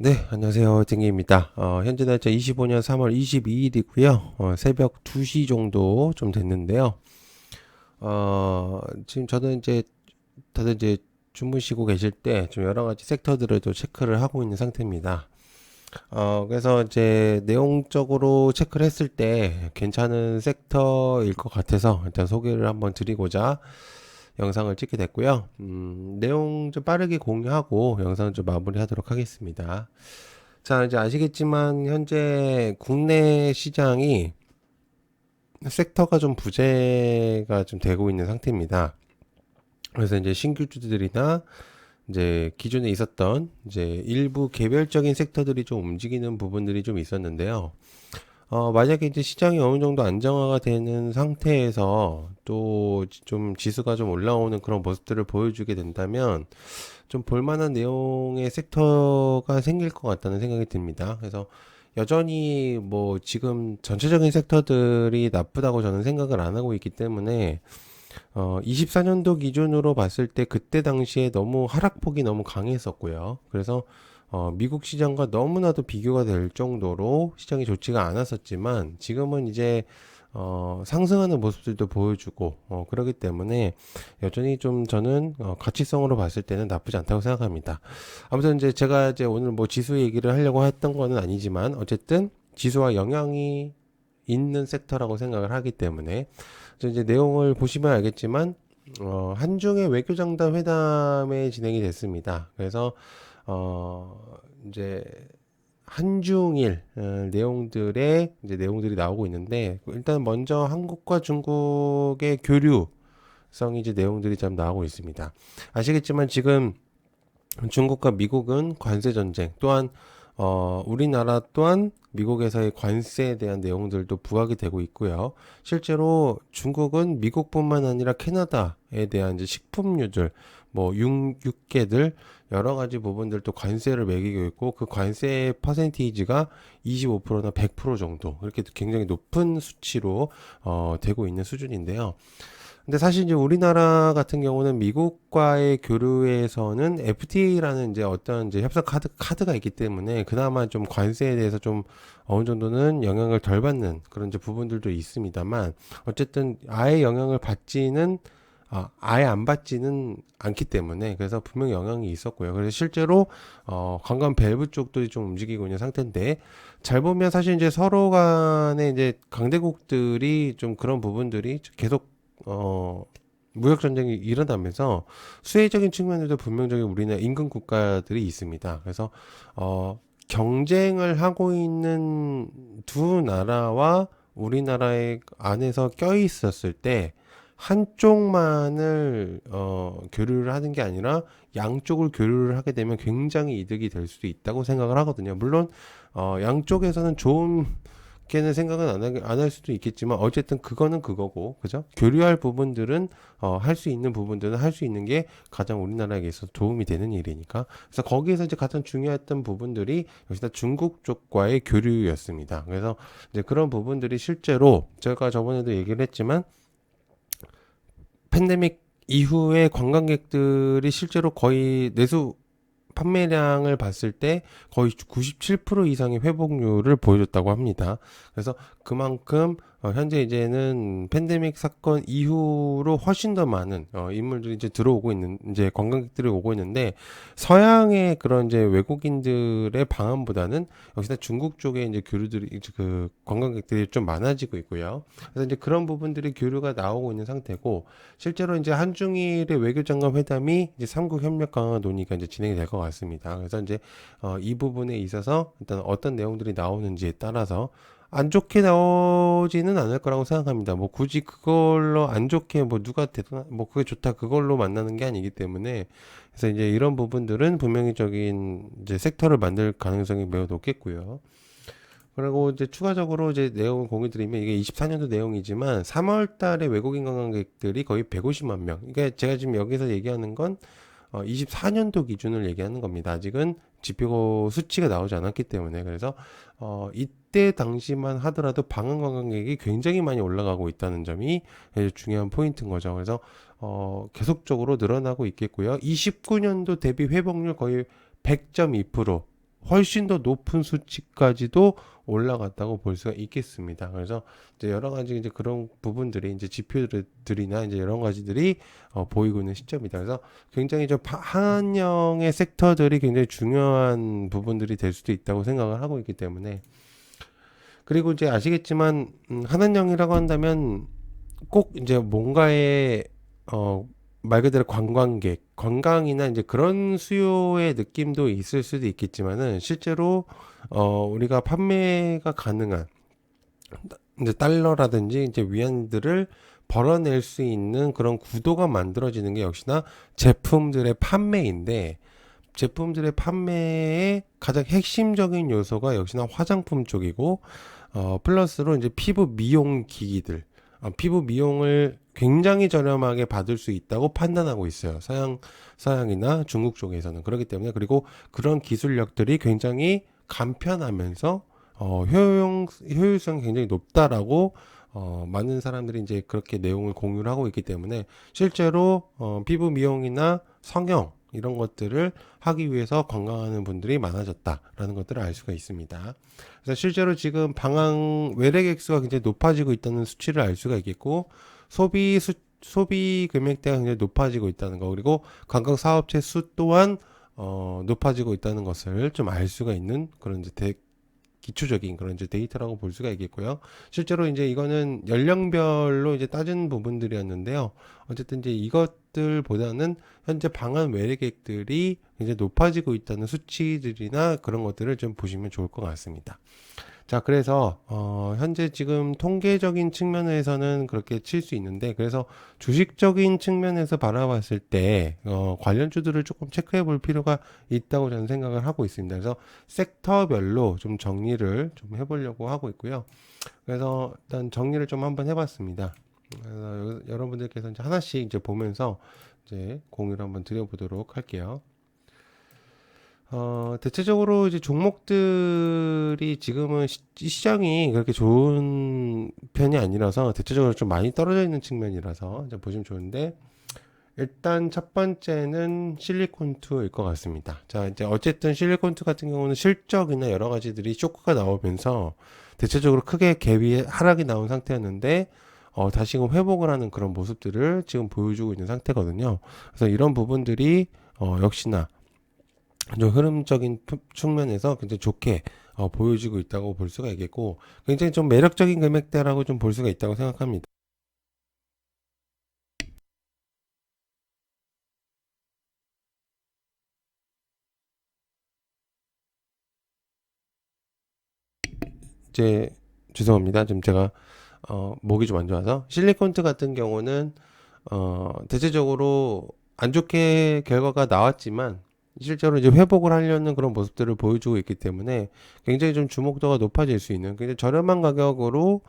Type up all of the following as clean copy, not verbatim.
네, 안녕하세요. 쟁기입니다. 현재 날짜 25년 3월 22일이고요. 새벽 2시 정도 좀 됐는데요. 지금 저는 이제 다들 이제 주무시고 계실 때 좀 여러 가지 섹터들을 또 체크를 하고 있는 상태입니다. 그래서 이제 내용적으로 체크를 했을 때 괜찮은 섹터일 것 같아서 일단 소개를 한번 드리고자 영상을 찍게 됐고요. 내용 좀 빠르게 공유하고 영상 좀 마무리하도록 하겠습니다. 자, 이제 아시겠지만 현재 국내 시장이 섹터가 좀 부재가 좀 되고 있는 상태입니다. 그래서 이제 신규주들이나 이제 기존에 있었던 이제 일부 개별적인 섹터들이 좀 움직이는 부분들이 좀 있었는데요. 만약에 이제 시장이 어느 정도 안정화가 되는 상태에서 또 좀 지수가 좀 올라오는 그런 모습들을 보여주게 된다면 좀 볼만한 내용의 섹터가 생길 것 같다는 생각이 듭니다. 그래서 여전히 뭐 지금 전체적인 섹터들이 나쁘다고 저는 생각을 안 하고 있기 때문에 24년도 기준으로 봤을 때 그때 당시에 너무 하락폭이 너무 강했었고요. 그래서 미국 시장과 너무나도 비교가 될 정도로 시장이 좋지가 않았었지만 지금은 이제 상승하는 모습들도 보여주고 그러기 때문에 여전히 좀 저는 가치성으로 봤을 때는 나쁘지 않다고 생각합니다. 아무튼 이제 제가 이제 오늘 뭐 지수 얘기를 하려고 했던 거는 아니지만 어쨌든 지수와 영향이 있는 섹터라고 생각을 하기 때문에 이제 내용을 보시면 알겠지만 한중의 외교장단 회담에 진행이 됐습니다. 그래서 이제 한중일 내용들의 이제 내용들이 나오고 있는데 일단 먼저 한국과 중국의 교류성이 이제 내용들이 좀 나오고 있습니다. 아시겠지만 지금 중국과 미국은 관세 전쟁 또한 우리나라 또한 미국에서의 관세에 대한 내용들도 부각이 되고 있고요. 실제로 중국은 미국뿐만 아니라 캐나다에 대한 이제 식품류들, 뭐 육개들 여러 가지 부분들도 관세를 매기고 있고 그 관세 퍼센테이지가 25%나 100% 정도 이렇게 굉장히 높은 수치로 되고 있는 수준인데요. 근데 사실 이제 우리나라 같은 경우는 미국과의 교류에서는 FTA라는 이제 어떤 이제 협상 카드가 있기 때문에 그나마 좀 관세에 대해서 좀 어느 정도는 영향을 덜 받는 그런 이제 부분들도 있습니다만 어쨌든 아예 영향을 받지는 아예 안 받지는 않기 때문에 그래서 분명히 영향이 있었고요. 그래서 실제로 관광 밸브 쪽들이 좀 움직이고 있는 상태인데 잘 보면 사실 이제 서로 간에 이제 강대국들이 좀 그런 부분들이 계속 무역 전쟁이 일어나면서 수혜적인 측면에도 분명적인 우리나라 인근 국가들이 있습니다. 그래서 경쟁을 하고 있는 두 나라와 우리나라의 안에서 껴 있었을 때 한쪽만을 교류를 하는 게 아니라 양쪽을 교류를 하게 되면 굉장히 이득이 될 수도 있다고 생각을 하거든요. 물론 양쪽에서는 좋은 걔는 생각은 안 할 수도 있겠지만 어쨌든 그거는 그거고 그죠? 교류할 부분들은 할 수 있는 부분들은 할 수 있는 게 가장 우리나라에게 있어서 도움이 되는 일이니까 그래서 거기에서 이제 가장 중요했던 부분들이 역시나 중국 쪽과의 교류였습니다. 그래서 이제 그런 부분들이 실제로 제가 저번에도 얘기를 했지만 팬데믹 이후에 관광객들이 실제로 거의 내수 판매량을 봤을 때 거의 97% 이상의 회복률을 보여줬다고 합니다. 그래서 그만큼 현재 이제는 팬데믹 사건 이후로 훨씬 더 많은 인물들이 이제 들어오고 있는 이제 관광객들이 오고 있는데 서양의 그런 이제 외국인들의 방안보다는 역시나 중국 쪽에 이제 교류들이 이제 그 관광객들이 좀 많아지고 있고요. 그래서 이제 그런 부분들이 교류가 나오고 있는 상태고 실제로 이제 한중일의 외교장관 회담이 이제 삼국 협력 강화 논의가 이제 진행이 될 것 같습니다. 그래서 이제 이 부분에 있어서 일단 어떤 내용들이 나오는지에 따라서 안 좋게 나오지는 않을 거라고 생각합니다. 뭐 굳이 그걸로 안 좋게 뭐 누가 대단 뭐 그게 좋다 그걸로 만나는 게 아니기 때문에 그래서 이제 이런 부분들은 분명히적인 이제 섹터를 만들 가능성이 매우 높겠고요. 그리고 이제 추가적으로 이제 내용을 공유 드리면 이게 24년도 내용이지만 3월 달에 외국인 관광객들이 거의 150만 명. 그러니까 제가 지금 여기서 얘기하는 건 24년도 기준을 얘기하는 겁니다. 아직은 지표 수치가 나오지 않았기 때문에 그래서 이때 당시만 하더라도 방한 관광객이 굉장히 많이 올라가고 있다는 점이 중요한 포인트인 거죠. 그래서 계속적으로 늘어나고 있겠고요. 29년도 대비 회복률 거의 100.2%. 훨씬 더 높은 수치까지도 올라갔다고 볼 수가 있겠습니다. 그래서 이제 여러 가지 이제 그런 부분들이 이제 지표들이나 이제 여러 가지들이 보이고 있는 시점이다. 그래서 굉장히 좀 한영의 섹터들이 굉장히 중요한 부분들이 될 수도 있다고 생각을 하고 있기 때문에, 그리고 이제 아시겠지만 한한령이라고 한다면 꼭 이제 뭔가의 어, 말 그대로 관광객, 관광이나 이제 그런 수요의 느낌도 있을 수도 있겠지만은 실제로 우리가 판매가 가능한 이제 달러라든지 이제 위안들을 벌어낼 수 있는 그런 구도가 만들어지는 게 역시나 제품들의 판매인데, 제품들의 판매의 가장 핵심적인 요소가 역시나 화장품 쪽이고, 플러스로 이제 피부 미용 기기들, 피부 미용을 굉장히 저렴하게 받을 수 있다고 판단하고 있어요. 서양이나 중국 쪽에서는. 그렇기 때문에, 그리고 그런 기술력들이 굉장히 간편하면서, 효율성이 굉장히 높다라고, 많은 사람들이 이제 그렇게 내용을 공유를 하고 있기 때문에, 실제로, 피부 미용이나 성형, 이런 것들을 하기 위해서 관광하는 분들이 많아졌다라는 것들을 알 수가 있습니다. 그래서 실제로 지금 방한 외래 객수가 굉장히 높아지고 있다는 수치를 알 수가 있겠고, 소비 금액대가 굉장히 높아지고 있다는 거, 그리고 관광 사업체 수 또한 높아지고 있다는 것을 좀 알 수가 있는 그런 이제 기초적인 그런 이제 데이터라고 볼 수가 있겠고요. 실제로 이제 이거는 연령별로 이제 따진 부분들이었는데요. 어쨌든 이제 이것들보다는 현재 방한 외래객들이 이제 높아지고 있다는 수치들이나 그런 것들을 좀 보시면 좋을 것 같습니다. 자, 그래서 현재 지금 통계적인 측면에서는 그렇게 칠 수 있는데, 그래서 주식적인 측면에서 바라봤을 때 관련주들을 조금 체크해 볼 필요가 있다고 저는 생각을 하고 있습니다. 그래서 섹터별로 좀 정리를 좀 해보려고 하고 있고요. 그래서 일단 정리를 좀 한번 해봤습니다. 그래서 여러분들께서 이제 하나씩 이제 보면서 이제 공유를 한번 드려보도록 할게요. 대체적으로 이제 종목들이 지금은 시장이 그렇게 좋은 편이 아니라서 대체적으로 좀 많이 떨어져 있는 측면이라서 이제 보시면 좋은데, 일단 첫 번째는 실리콘투일 것 같습니다. 자, 이제 어쨌든 실리콘투 같은 경우는 실적이나 여러 가지들이 쇼크가 나오면서 대체적으로 크게 갭이 하락이 나온 상태였는데, 다시금 회복을 하는 그런 모습들을 지금 보여주고 있는 상태거든요. 그래서 이런 부분들이 역시나 좀 흐름적인 측면에서 굉장히 좋게 보여지고 있다고 볼 수가 있겠고, 굉장히 좀 매력적인 금액대라고 좀 볼 수가 있다고 생각합니다. 이제 죄송합니다. 좀 제가 목이 좀 안 좋아서, 실리콘트 같은 경우는 대체적으로 안 좋게 결과가 나왔지만 실제로 이제 회복을 하려는 그런 모습들을 보여주고 있기 때문에 굉장히 좀 주목도가 높아질 수 있는, 굉장히 저렴한 가격으로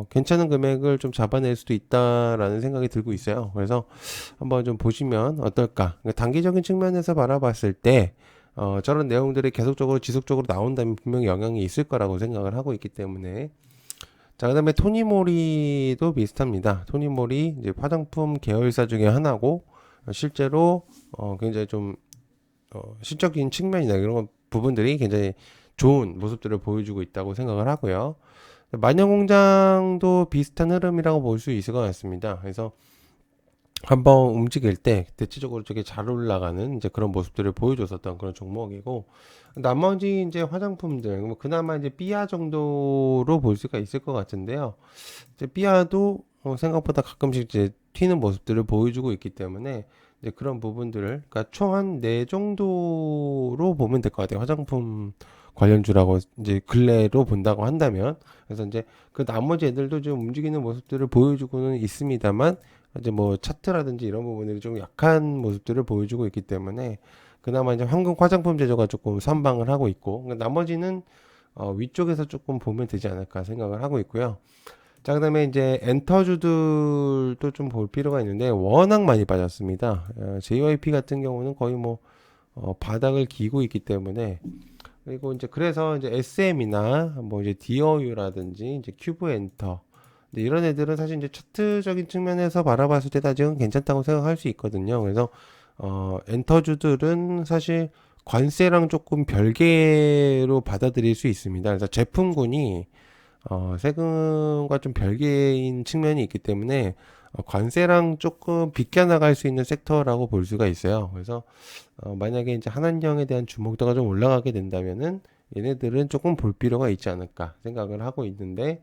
괜찮은 금액을 좀 잡아낼 수도 있다라는 생각이 들고 있어요. 그래서 한번 좀 보시면 어떨까. 그러니까 단기적인 측면에서 바라봤을 때 저런 내용들이 계속적으로 지속적으로 나온다면 분명히 영향이 있을 거라고 생각을 하고 있기 때문에. 자, 그다음에 토니모리도 비슷합니다. 토니모리 이제 화장품 계열사 중에 하나고, 실제로 굉장히 좀 실적인 측면이나 이런 부분들이 굉장히 좋은 모습들을 보여주고 있다고 생각을 하고요. 마녀공장도 비슷한 흐름이라고 볼 수 있을 것 같습니다. 그래서 한번 움직일 때 대체적으로 되게 잘 올라가는 이제 그런 모습들을 보여줬었던 그런 종목이고, 나머지 이제 화장품들 뭐 그나마 이제 삐아 정도로 볼 수가 있을 것 같은데요. 이제 삐아도 생각보다 가끔씩 이제 튀는 모습들을 보여주고 있기 때문에 이제 그런 부분들을, 그러니까 총 한 네 정도로 보면 될 것 같아요. 화장품 관련주라고 이제 근래로 본다고 한다면. 그래서 이제 그 나머지 애들도 좀 움직이는 모습들을 보여주고는 있습니다만, 이제 뭐 차트라든지 이런 부분들이 좀 약한 모습들을 보여주고 있기 때문에 그나마 이제 한국 화장품 제조가 조금 선방을 하고 있고, 그러니까 나머지는 위쪽에서 조금 보면 되지 않을까 생각을 하고 있고요. 자, 그다음에 이제 엔터주들도 좀 볼 필요가 있는데 워낙 많이 빠졌습니다. JYP 같은 경우는 거의 뭐 바닥을 기고 있기 때문에, 그리고 이제 그래서 이제 SM이나 뭐 이제 디어유라든지 이제 큐브 엔터, 근데 이런 애들은 사실 이제 차트적인 측면에서 바라봤을 때 아직은 괜찮다고 생각할 수 있거든요. 그래서 엔터주들은 사실 관세랑 조금 별개로 받아들일 수 있습니다. 그래서 제품군이 세금과 좀 별개인 측면이 있기 때문에 관세랑 조금 비껴나갈 수 있는 섹터라고 볼 수가 있어요. 그래서 만약에 이제 한한령에 대한 주목도가 좀 올라가게 된다면은 얘네들은 조금 볼 필요가 있지 않을까 생각을 하고 있는데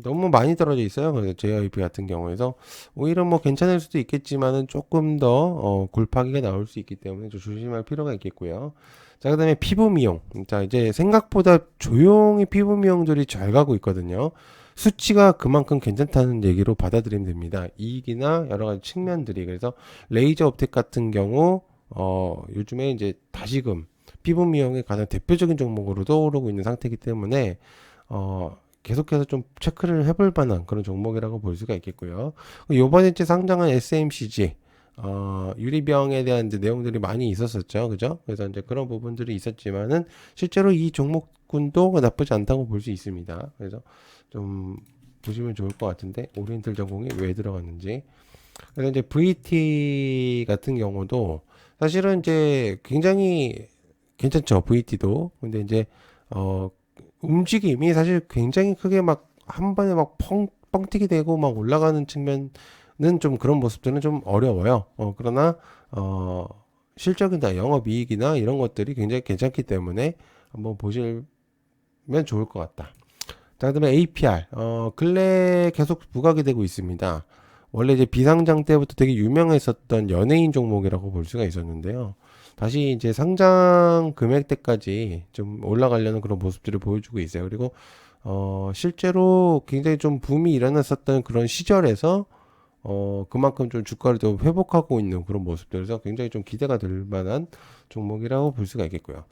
너무 많이 떨어져 있어요. 그래서 JYP 같은 경우에서 오히려 뭐 괜찮을 수도 있겠지만은 조금 더 굴파기가 나올 수 있기 때문에 좀 조심할 필요가 있겠고요. 자, 그다음에 피부 미용. 자, 이제 생각보다 조용히 피부 미용들이 잘 가고 있거든요. 수치가 그만큼 괜찮다는 얘기로 받아들이면 됩니다. 이익이나 여러 가지 측면들이. 그래서 레이저 업텍 같은 경우 요즘에 이제 다시금 피부 미용의 가장 대표적인 종목으로 떠오르고 있는 상태이기 때문에 계속해서 좀 체크를 해볼 만한 그런 종목이라고 볼 수가 있겠고요. 요번에 상장한 SMCG, 유리병에 대한 이제 내용들이 많이 있었었죠. 그죠? 그래서 이제 그런 부분들이 있었지만은 실제로 이 종목군도 나쁘지 않다고 볼 수 있습니다. 그래서 좀 보시면 좋을 것 같은데, 오리엔탈 전공이 왜 들어갔는지. 그래서 이제 VT 같은 경우도 사실은 이제 굉장히 괜찮죠. VT도. 근데 이제, 움직임이 사실 굉장히 크게 막 한 번에 막 뻥튀기 되고 막 올라가는 측면은 좀 그런 모습들은 좀 어려워요. 그러나 실적이나 영업이익이나 이런 것들이 굉장히 괜찮기 때문에 한번 보시면 좋을 것 같다. 자, 그다음에 APR 근래 계속 부각이 되고 있습니다. 원래 이제 비상장 때부터 되게 유명했었던 연예인 종목이라고 볼 수가 있었는데요. 다시 이제 상장 금액대까지 좀 올라가려는 그런 모습들을 보여주고 있어요. 그리고 실제로 굉장히 좀 붐이 일어났었던 그런 시절에서 그만큼 좀 주가를 좀 회복하고 있는 그런 모습들에서 굉장히 좀 기대가 될 만한 종목이라고 볼 수가 있겠고요.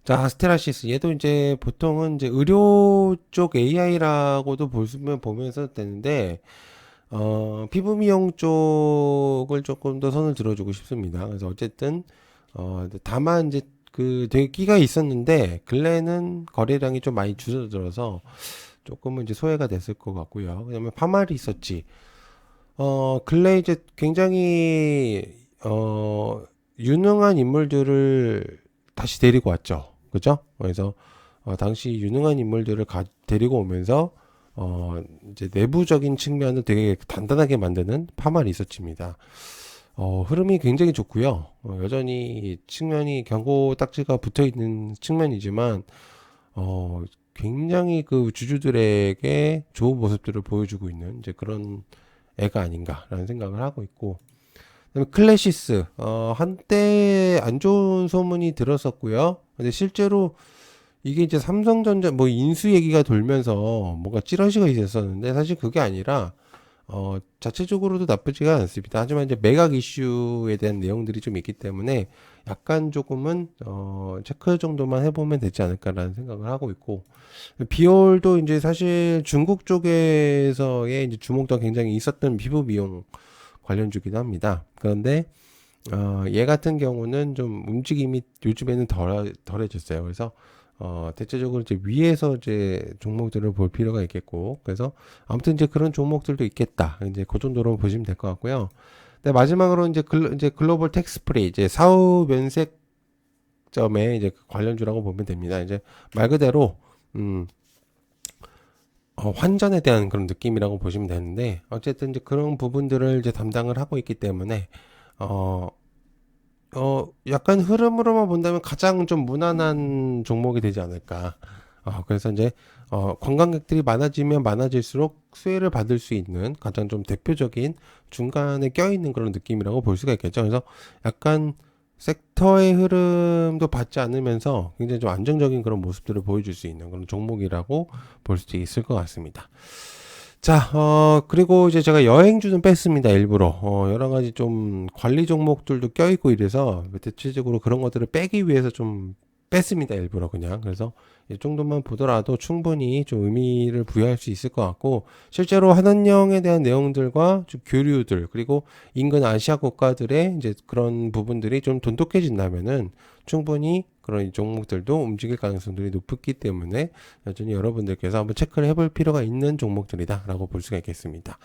자, 아스테라시스. 얘도 이제 보통은 이제 의료 쪽 AI라고도 보면서 되는데, 피부 미용 쪽을 조금 더 선을 들어주고 싶습니다. 그래서 어쨌든, 다만 이제 그 되게 끼가 있었는데, 근래는 거래량이 좀 많이 줄어들어서 조금은 이제 소외가 됐을 것 같고요. 그 다음에 파마리 있었지. 근래 이제 굉장히, 유능한 인물들을 다시 데리고 왔죠. 그죠? 그래서, 당시 유능한 인물들을 데리고 오면서, 이제 내부적인 측면을 되게 단단하게 만드는 파마 리서치입니다. 흐름이 굉장히 좋고요. 여전히 측면이 경고 딱지가 붙어 있는 측면이지만, 굉장히 그 주주들에게 좋은 모습들을 보여주고 있는 이제 그런 애가 아닌가라는 생각을 하고 있고, 그다음에 클래시스, 한때 안 좋은 소문이 들었었고요. 근데 실제로 이게 이제 삼성전자 뭐 인수 얘기가 돌면서 뭔가 찌라시가 있었는데 사실 그게 아니라 자체적으로도 나쁘지가 않습니다. 하지만 이제 매각 이슈에 대한 내용들이 좀 있기 때문에 약간 조금은 체크 정도만 해보면 되지 않을까라는 생각을 하고 있고, 비올도 이제 사실 중국 쪽에서의 이제 주목도가 굉장히 있었던 피부 미용 관련주기도 합니다. 그런데 얘 같은 경우는 좀 움직임이 요즘에는 덜해졌어요. 그래서 대체적으로 이제 위에서 이제 종목들을 볼 필요가 있겠고, 그래서 아무튼 이제 그런 종목들도 있겠다. 이제 그 정도로 보시면 될 것 같고요. 근데 마지막으로 이제 글로벌 텍스프리 이제 사후 면세점의 이제 관련주라고 보면 됩니다. 이제 말 그대로 환전에 대한 그런 느낌이라고 보시면 되는데, 어쨌든 이제 그런 부분들을 이제 담당을 하고 있기 때문에 약간 흐름으로만 본다면 가장 좀 무난한 종목이 되지 않을까. 그래서 이제, 관광객들이 많아지면 많아질수록 수혜를 받을 수 있는 가장 좀 대표적인 중간에 껴있는 그런 느낌이라고 볼 수가 있겠죠. 그래서 약간 섹터의 흐름도 받지 않으면서 굉장히 좀 안정적인 그런 모습들을 보여줄 수 있는 그런 종목이라고 볼 수도 있을 것 같습니다. 자, 그리고 이제 제가 여행주는 뺐습니다, 일부러. 여러 가지 좀 관리 종목들도 껴있고 이래서 대체적으로 그런 것들을 빼기 위해서 좀 뺐습니다, 일부러 그냥. 그래서 이 정도만 보더라도 충분히 좀 의미를 부여할 수 있을 것 같고, 실제로 한한령에 대한 내용들과 좀 교류들, 그리고 인근 아시아 국가들의 이제 그런 부분들이 좀 돈독해진다면은 충분히 그런 종목들도 움직일 가능성들이 높기 때문에 여전히 여러분들께서 한번 체크를 해볼 필요가 있는 종목들이다라고 볼 수가 있겠습니다.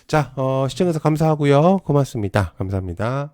자, 시청해서 감사하고요. 고맙습니다. 감사합니다.